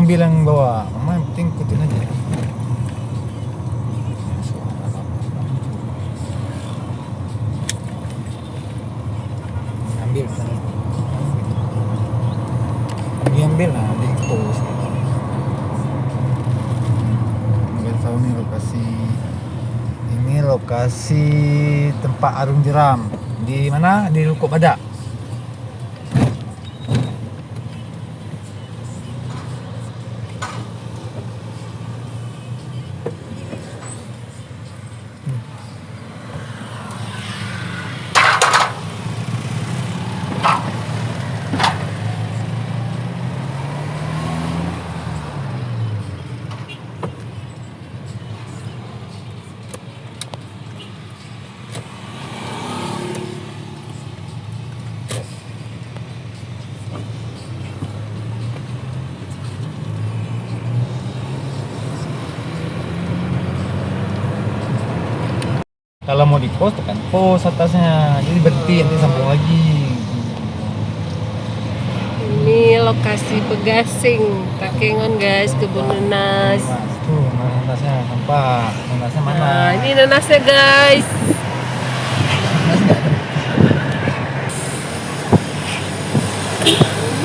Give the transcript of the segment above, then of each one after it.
ambil yang bawah, mama yang penting ikutin aja. Ambil sana. Diambil lah, di pos. Nggak tahu nih lokasi. Ini lokasi tempat arung jeram. Di mana? Di Lukuk Badak. Kalau mau di pos tekan pos atasnya, jadi berhenti nanti sambung lagi. Ini lokasi Pegasing, Takengon guys, kebun nanas. Tuh nanasnya nampak, nanasnya mana? Nah, ini nanasnya guys. Nanas nggak ada.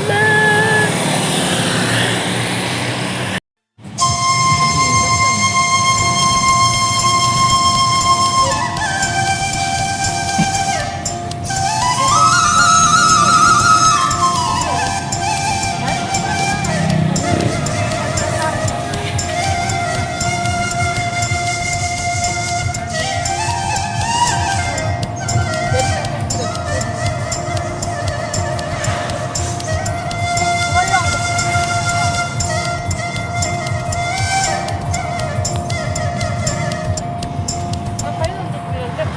Nah, ngapain untuk diledek?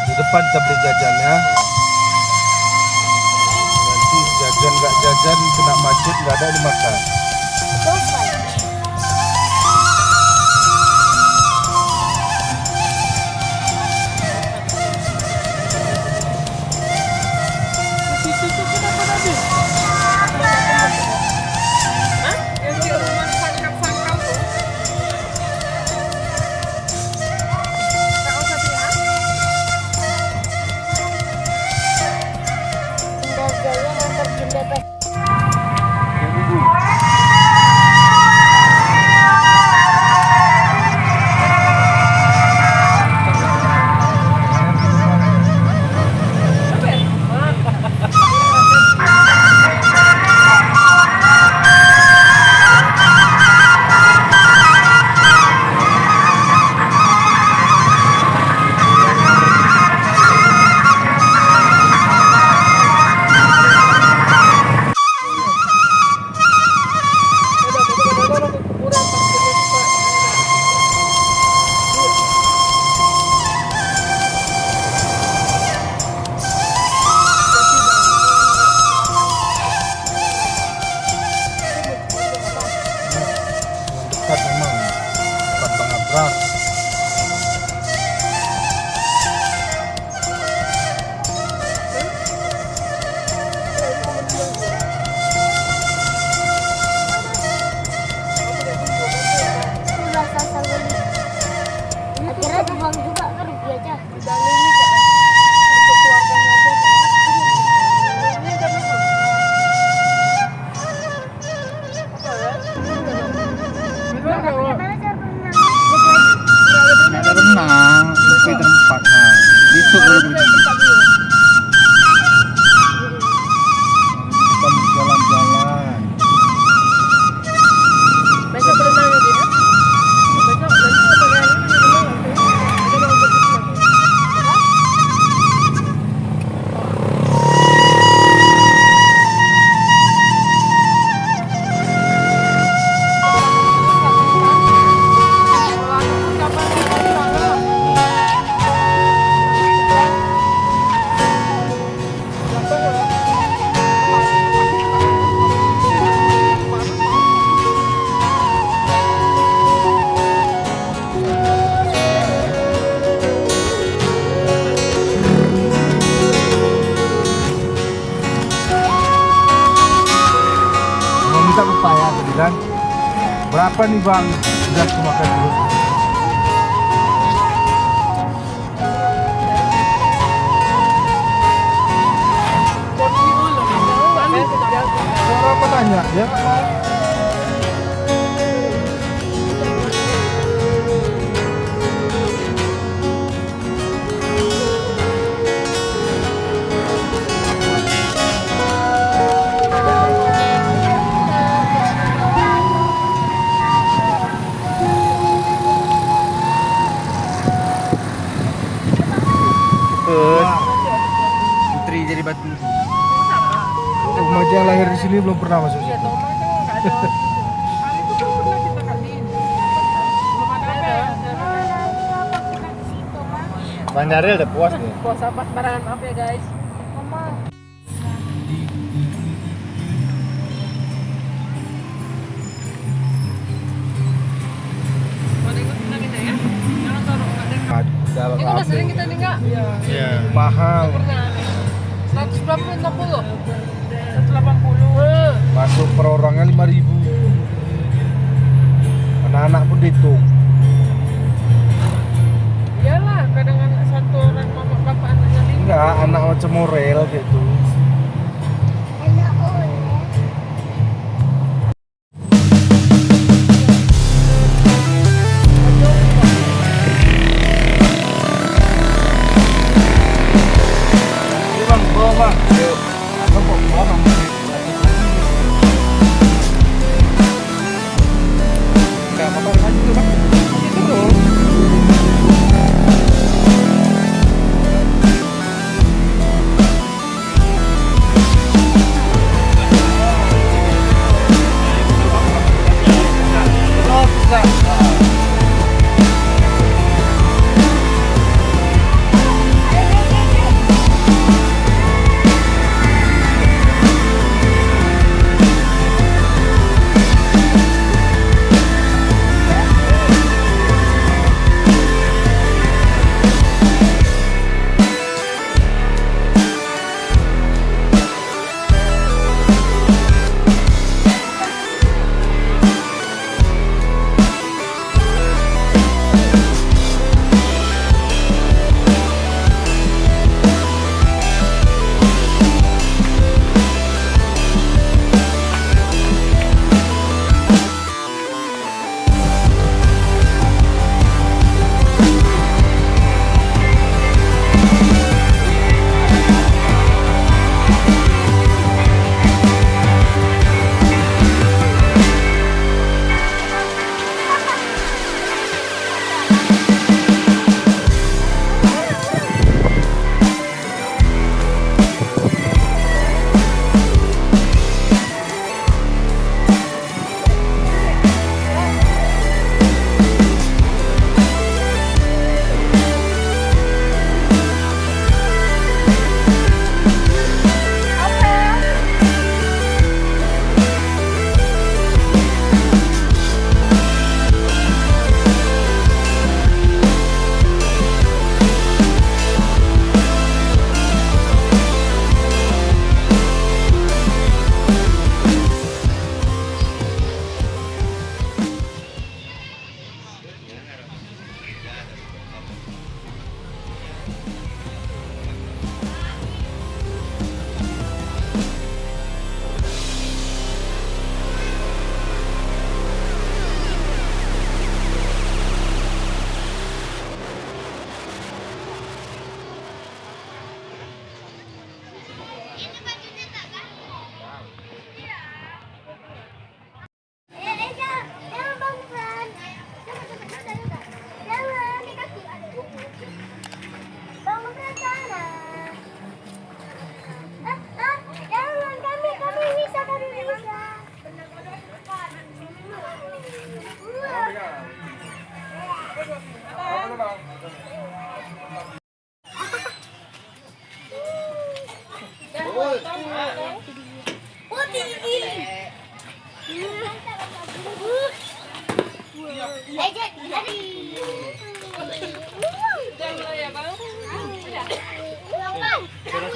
Di depan kita beli jajannya. Nanti jajan nggak jajan kena macet nggak ada yang dimakan. Yang di rumah sangkap-sangkap tuh. Tak usah bilang. Gaya motor jendela. Dekat memang tempat pengabrak. Akhirnya dibuang juga kan rugi aja. Udah ini kan untuk keluarganya aja kan. Ini udah masuk. Apa ya? Gimana kalau Gimana cara berenang? Nggak ada renang, sampai terempat. Nah, besok baru pergi. Kita mau jalan-jalan. besok berenang ya dia? Besok nanti apa kali berenang? Ada mau berenang? Dan berapa nih bang? Udah cuma makan terus. Cara apa nanya ya? Putri jadi batu. Remaja yang lahir di sini belum pernah masuk sini. Iya, Toma kan nggak ada. Hari itu kan pernah kita kaliin. Belum ada. Bang Daril udah puas nih. Puasa pas barangan, maaf ya guys. Mau ikut kita ya? Jangan taruh nggak ada. Ini udah sering kita nih nggak? Iya. Mahal. Pernah. 180. 180. Masuk per orangnya 5.000. Anak-anak pun dihitung. Iyalah, kadang anak satu orang mama bapak anaknya 5. Enggak, anak macam Morel gitu. Enak oleh. Ini bang, bawa bang. Apa kok bawa bang? Enggak apa-apa, lanjut dulu bang. Lanjut dulu.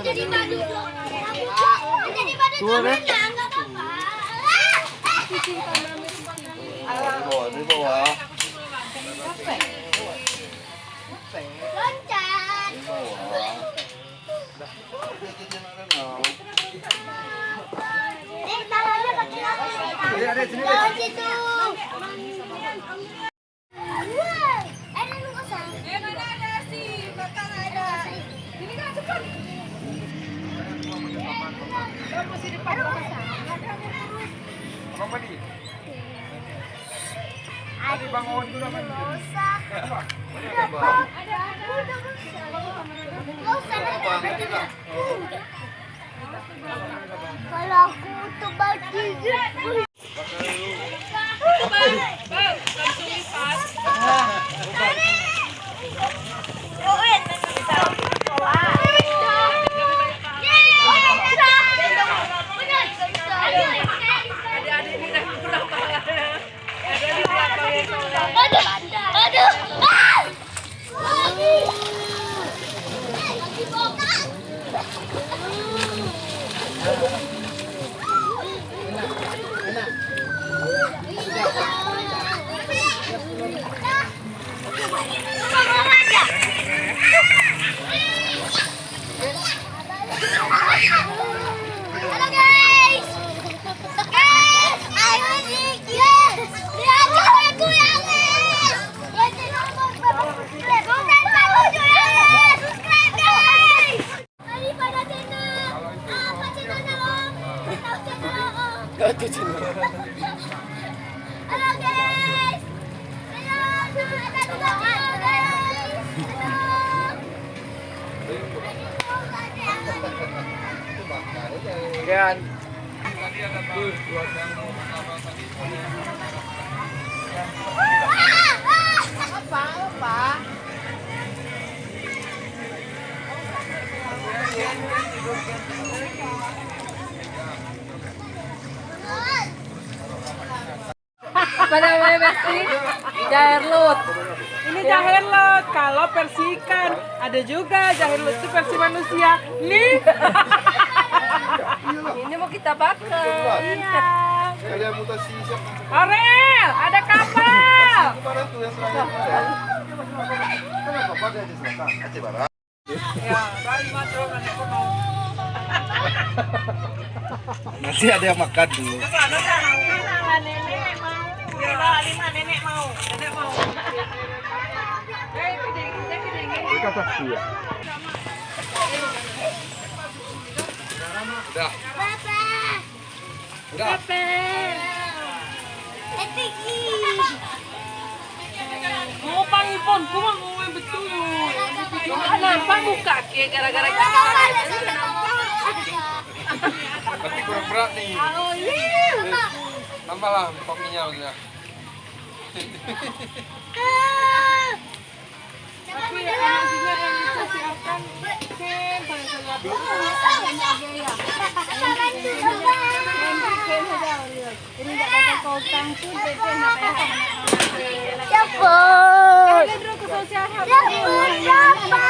Jadi badu temennya, enggak apa-apa. Di bawah. Loncat. Di bawah. Tangannya pakai apa? Jangan situ. Wah, ada lukisan. Ada bangun dulu kalau aku tuh bagi Halo guys. Guys, ayo nih. Yes. Lihat aku yang guys. Subscribe guys. Daripada channel. Apa channelnya Om? Tahu channel Om. Itu channel. Halo guys. Halo, selamat datang guys. Kan. Apa? Apa namanya Besti? Jaherlut. Ini jaherlut. Kalau versi ikan ada juga jaherlut itu versi manusia. Nih. Ini mau kita bakar. Iya. Kalian mutasi siapa? Orel, ada kapal. Mana tuh yang terakhir? Kenapa pada di selatan? Aceh Barat. Ya, balik matro kan aku mau. Nanti ada yang makan dulu. Sana sana. Nenek mau. Ya, lima nenek mau. Nenek mau. Mereka pasti ya. Udah. Bapak. Udah. Etiki. Mau panggil pon, cuma mau yang betul. Kenapa buka ke gara-gara kita? Tapi kurang berat nih. Oh iya. Tambahlah toppingnya maksudnya. Tapi maksudnya yang kita siapkan ken paling ini nggak dapat potong pun Siapa? Siapa?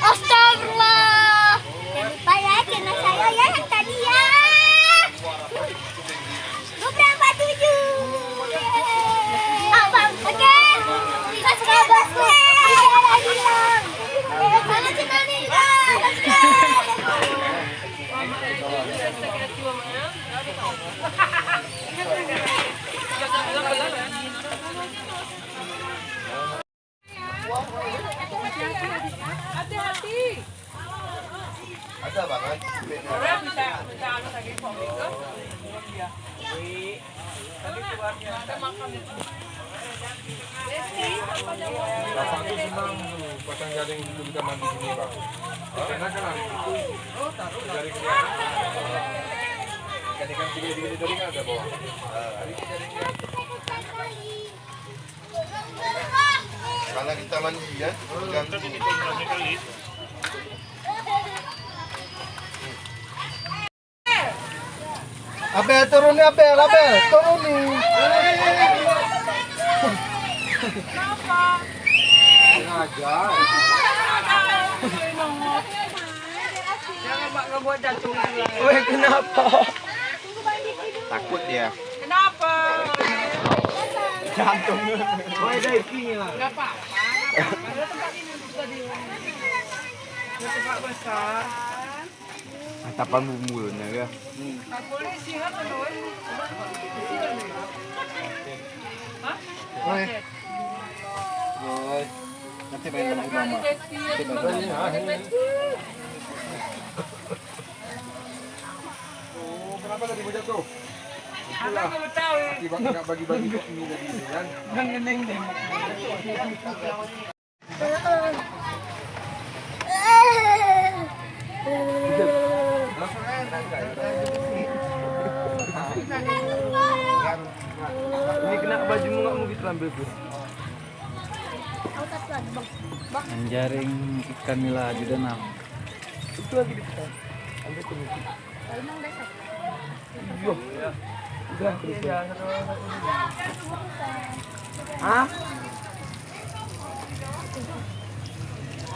Astagfirullah. Jangan lupa ya channel saya ya yang tadi ya. 247. Abang, oke. Subscribe gue. Ada bilang. Mana channel nih? hati-hati. Ada banget. Orang bisa anu lagi komik ke. Iya. Tadi keluarnya ada makan itu. Bapak tuh senang tuh pasang jaring itu bisa mandi sini bang. Karena kan itu jaring dia. Ikan gede-gede tadi kan ada bawah. Karena kita mandi ya, ganti. Abel turun nih Abel, turun nih. Kenapa? Sengaja. Jangan Mbak ngebuat jantung. Weh, kenapa? Takut dia. Kenapa? Jantung. Weh, diving lah. Enggak apa-apa. Ada tempat ini bisa di tempat besar. Tapan bumbunya ya. Tak boleh sihat loh. Hah? Woi. Woi. Nanti main sama mama. Oh, kenapa tadi mau jatuh? Aku nggak tahu. Akibat nggak bagi-bagi kok ini tadi itu kan? Dan ngeneng deh. Langsung aja. Ini kena bajumu nggak mau gitu ambil tuh. Menjaring ikan nila di danau. Itu lagi di depan. Ambil tuh. Iya. Udah terus. Hah?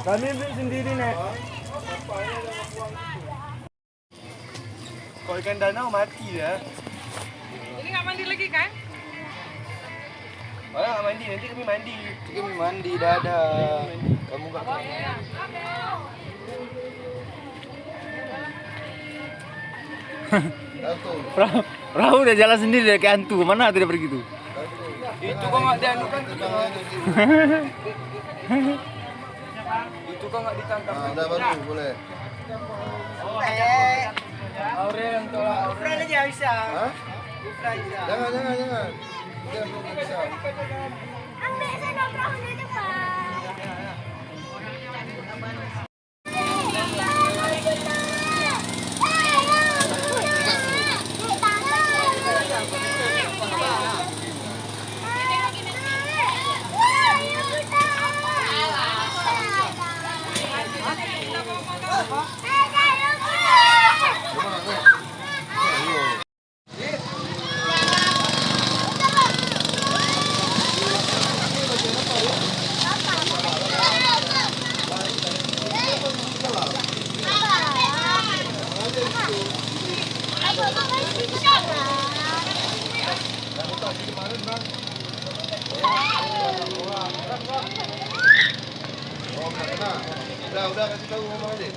Kami ambil sendiri, Nek. Kalau ikan danau mati ya. Ini nggak mandi lagi kan? Oh, nggak mandi, nanti kami mandi. Kami mandi, dadah. Kamu nggak mandi. Perahu udah jalan sendiri dari kayak hantu. Mana tidak pergi tuh? Itu kok nggak dianukan tuh. Itu kok nggak ditangkap. Udah baru boleh. Aurel yang tolak. Aurel aja bisa. Hah? Jangan. Dia belum bisa. Ambil sana perahunya cepat. Udah kasih tahu ngomong aja.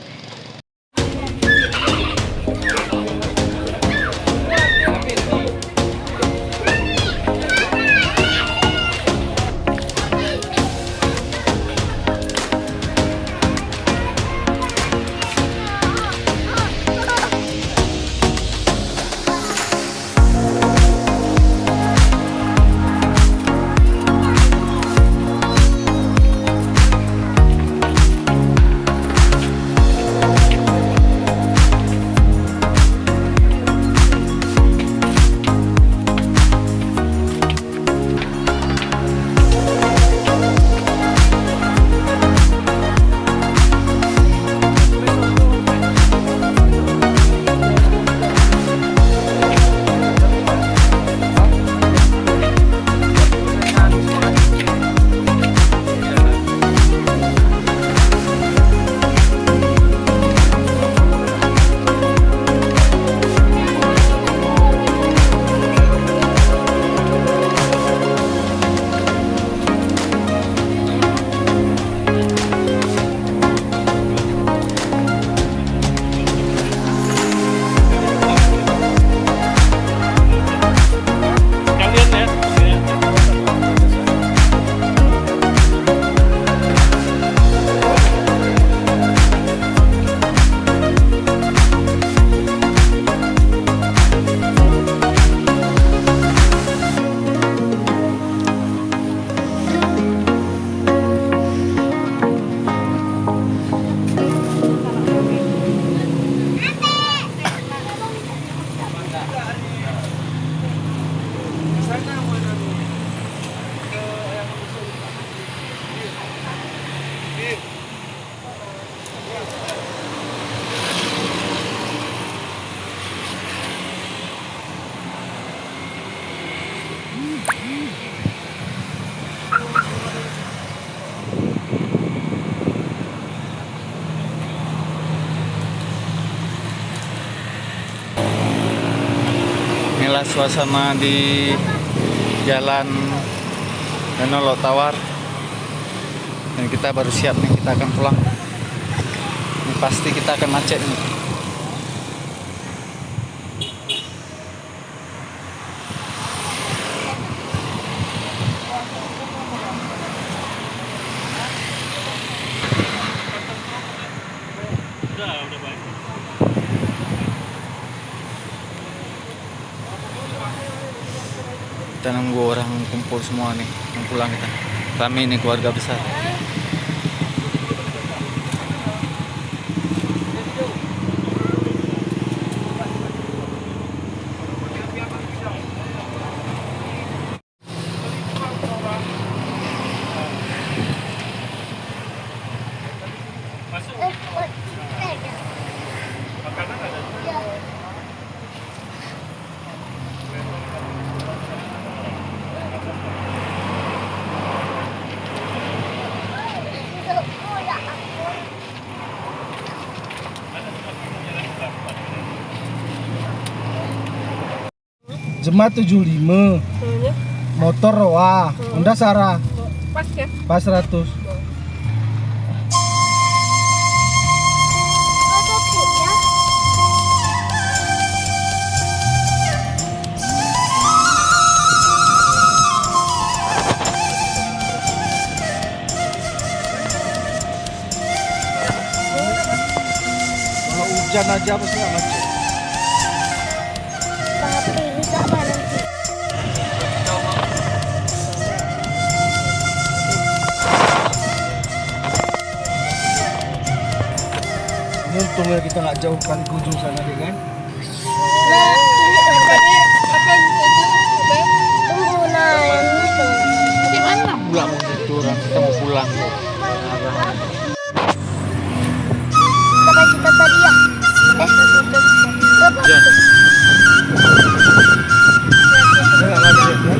Inilah suasana di Jalan Danau Laut Tawar. Dan kita baru siap nih, kita akan pulang. Ini pasti kita akan macet nih. Kita nunggu orang kumpul semua nih, yang pulang kita. Rame nih, keluarga besar. Jemaah 75, motor Roa, Honda Sarah, Pas ya? pas 100. Kalau hujan aja pasti nggak macet. Tapi bisa bareng sih. Ini untungnya kita nggak jauh kali ke ujung sana deh kan. Nah, apa nih? Apa itu? Tunggu nah yang itu. Gimana? Pulang itu orang, kita mau pulang. Kita tadi ya. Ya. Nggak macet ya.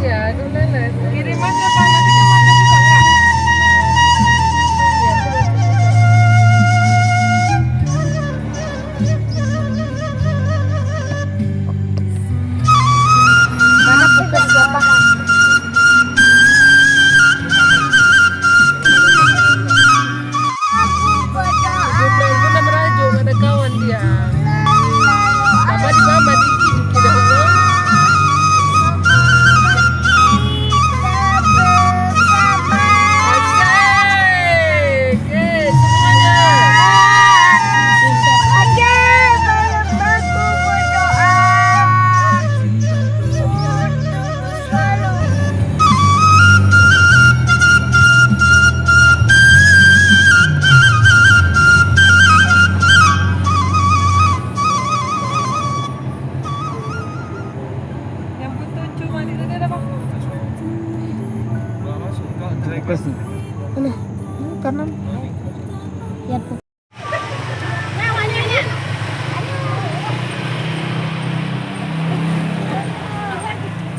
Iya, itu nenek. Kirim aja Pak, nanti kan makan juga enggak? Mana pukas bapak? Aku berdoa. Guna merajuk, ada kawan dia. Apa di mama dikit dikit Allah. Asik. Semuanya. Yang butuh cuma di tadi ada apa? Fokus nih. Kanan. Ya, Bu.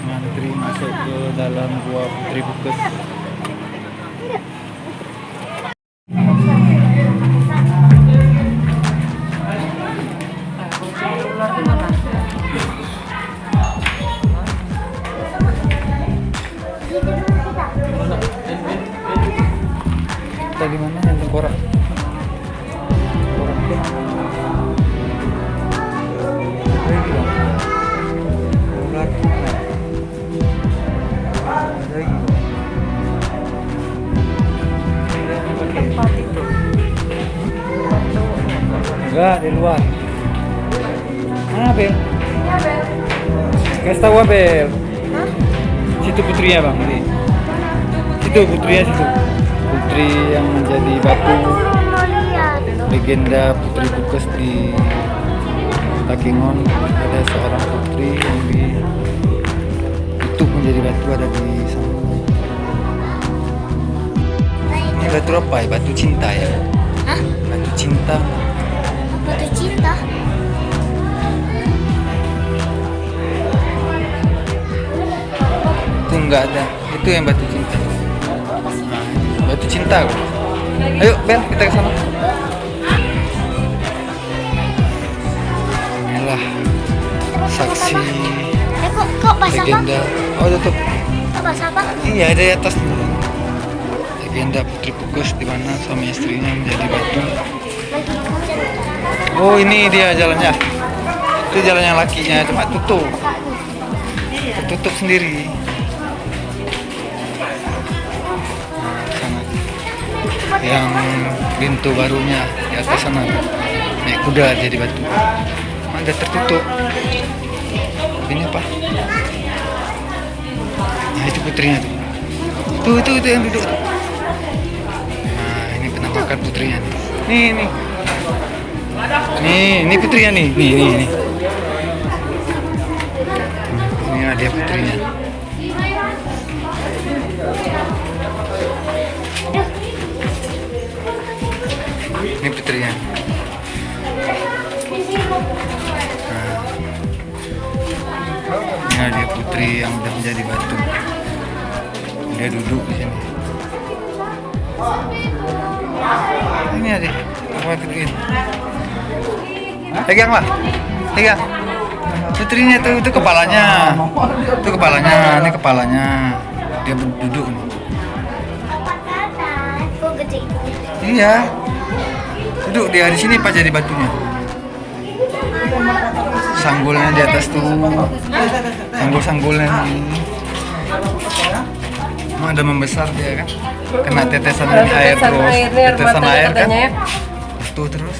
Ngantri masuk ke dalam gua Putri Bukes. Kita di mana? Yang tengkorak. Enggak, di luar. Mana, Bel? Kasih tahu, Bel. Situ putrinya, Bang. Ini. Situ putrinya, situ. Putri yang menjadi batu legenda Putri Bukes di Takengon. Ada seorang putri yang ditutup menjadi batu, ada di sana. Ini batu apa ya? Batu cinta ya? Hah? Batu cinta. Batu cinta. Itu nggak ada. Itu yang batu cinta. Nah, batu cinta. Ayo Bel, kita ke sana. Inilah saksi kok basah apa? legenda. Oh tutup. Kok basah apa? Iya ada di atas. Legenda Putri Pukus di mana suami istrinya menjadi batu. Oh ini dia jalannya. Itu jalannya lakinya cuma tutup. Tertutup sendiri. Nah, sana. Yang pintu barunya di atas sana. Naik kuda jadi batu. Ada tertutup. Ini apa? Nah itu putrinya tuh. Tuh yang duduk. Nah ini penampakan putrinya nih. Ini putrinya nih. Nih. Ini dia putrinya. Ini putrinya. Nah, ini dia putri yang udah menjadi batu. Dia duduk di sini. Ini adik, aku masukin. Pegang. Putrinya itu kepalanya. Ini kepalanya. Dia duduk nih. Iya. Duduk dia di sini pas jadi batunya. Sanggulnya di atas tuh. Sanggul-sanggulnya ini. Emang ada membesar dia kan? Kena tetesan air terus. Tetesan air kan? Tuh terus.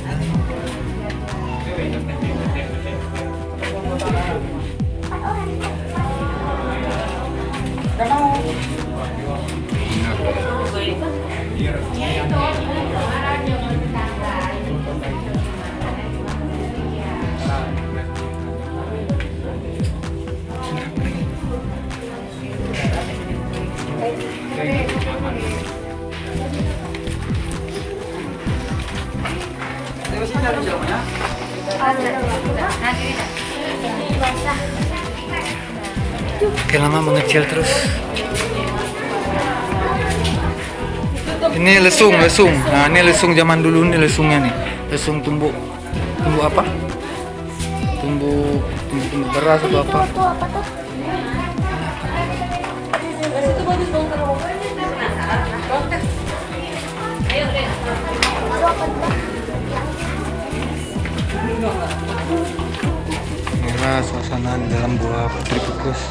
Oke, lama mengecil terus. Ini lesung. Nah, ini lesung zaman dulu nih lesungnya nih. Lesung tumbuh apa? Tumbuh beras atau apa? Inilah suasana di dalam Gua Putri Pukus,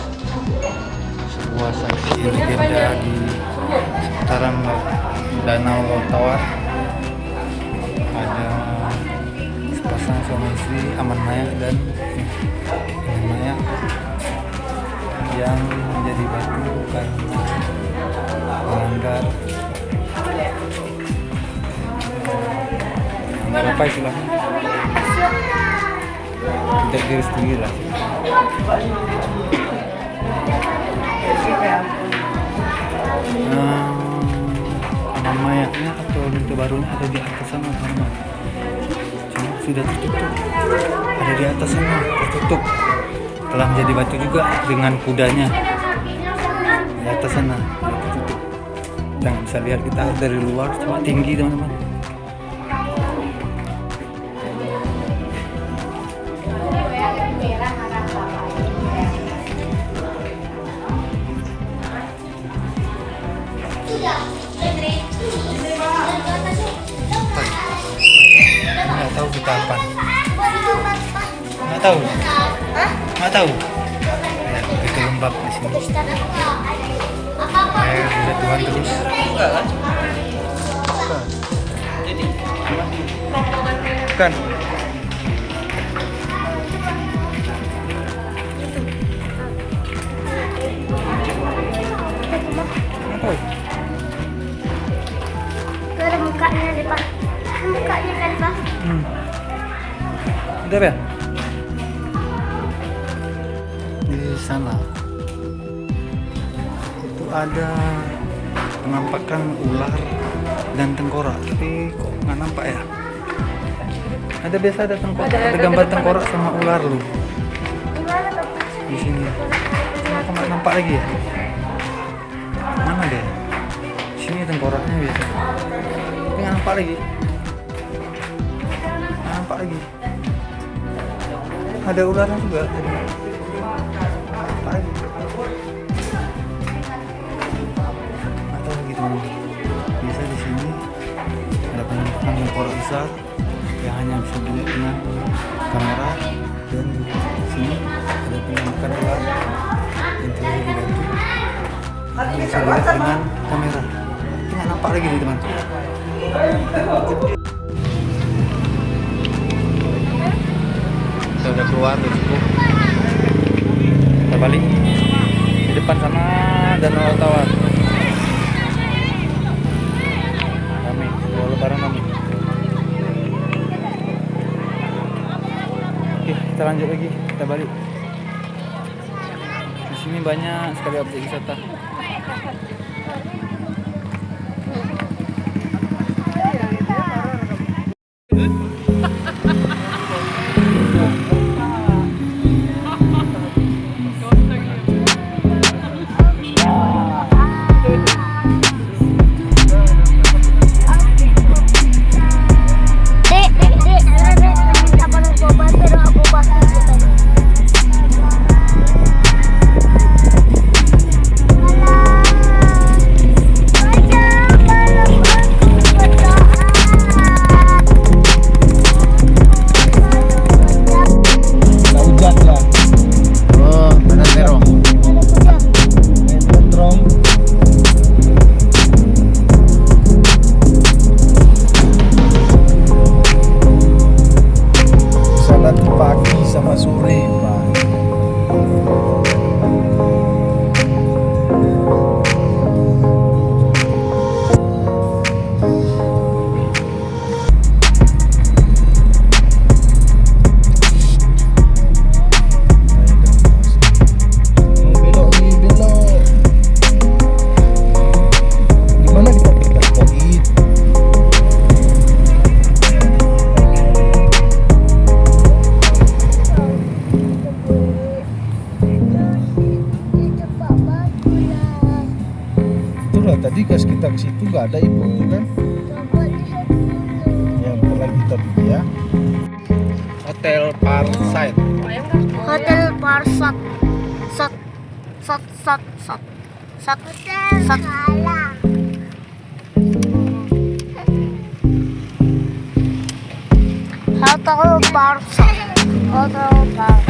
sebuah saksi legenda di seputaran Danau Laut Tawar. Ada sepasang suami istri Aman Maya dan Iman Maya yang menjadi batu karena melanggar apa istilahnya? Tidak direstui lah. Aman mayatnya atau pintu barunya ada di atas sana teman-teman. Cuma sudah tertutup. Ada di atas sana tertutup. Telah menjadi batu juga dengan kudanya di atas sana tertutup. Jangan bisa lihat kita dari luar, cuma tinggi teman-teman. Nggak tahu kita apa. Nggak tahu. Nggak tahu. Ya, begitu lembab di sini. Air berjatuhan terus. Bukan. Nggak tahu. Ada mukanya deh Pak. Mukanya kan Pak. Udah ya? Di sana itu ada penampakan ular dan tengkorak, tapi kok nggak nampak ya? Ada biasa ada tengkorak, ada gambar tengkorak sama ular loh di sini. Kenapa nggak nampak lagi ya? Mana deh? Sini tengkoraknya biasa. Tapi nggak nampak lagi. Nggak nampak lagi. Ada ularnya juga tadi. Nampak lagi. Atau gitu. Biasa di sini ada penampakan tengkorak besar yang hanya bisa dilihat dengan kamera, dan di sini ada penampakan ular yang tidak bisa dibantu. Bisa dilihat dengan kamera. Ini nggak nampak lagi nih teman. Kita udah keluar, udah cukup. Kita balik di depan sana Danau Tawar. Rame, bawa lebaran rame. Oke, kita lanjut lagi, kita balik. Di sini banyak sekali objek wisata. Apa narkoba pero aku pasti ikutan. Pagi sama sore, Pak. Belok nih, belok. Gimana di Covid? Itulah tadi gas kita ke situ nggak ada ibu kan? Yang pernah kita beli ya. Hotel Parsite. Hotel Parsat. Sat. Hotel Parsat. Hotel Parsat.